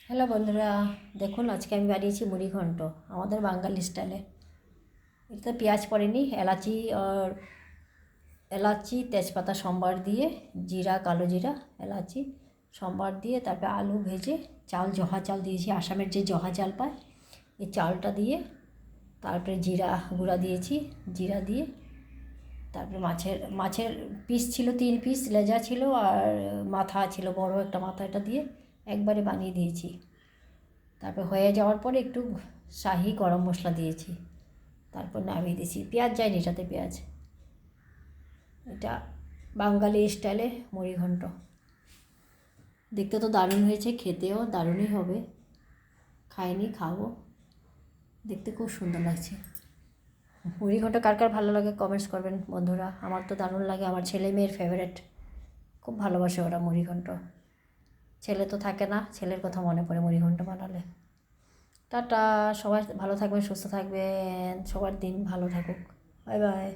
Hello বন্ধুরা, দেখুন আজকে আমি বানিয়েছি মুড়ি ঘন্ট আমাদের বাঙালি স্টাইলে। এতে পেঁয়াজ পড়েনি, এলাচি তেজপাতা সম্বার দিয়ে, জিরা কালো জিরা এলাচি সম্বার দিয়ে, তারপরে আলু ভেজে চাল জহা চাল দিয়েছি, আসামের যে জহা চাল পায় এই চালটা দিয়ে, তারপরে জিরা গুঁড়া দিয়েছি, জিরা দিয়ে তারপরে মাছের পিস ছিল 3 পিস, লেজা ছিল আর মাথা ছিল বড় একটা মাথা, এটা দিয়ে একবারে বানিয়ে দিয়েছি। তারপর হয়ে যাওয়ার পরে একটু শাহি গরম মশলা দিয়েছি, তারপর নামিয়ে দিয়েছি। পেঁয়াজ যায়নি এটাতে, পেঁয়াজ। এটা বাঙালি স্টাইলে মুড়িঘণ্ট। দেখতে তো দারুণ হয়েছে, খেতেও দারুণই হবে। খাইনি, খাবো। দেখতে খুব সুন্দর লাগছে। মুড়িঘণ্ট কার কার ভালো লাগে কমেন্টস করবেন বন্ধুরা। আমার তো দারুণ লাগে, আমার ছেলে মেয়ের ফেভারেট। খুব ভালোবাসে ওরা মুড়িঘণ্ট। ছেলে তো থাকে না, ছেলের কথা মনে পড়ে মুড়িঘণ্ট বানালে। টাটা, সবাই ভালো থাকবেন, সুস্থ থাকবেন, সবার দিন ভালো থাকুক। Bye bye.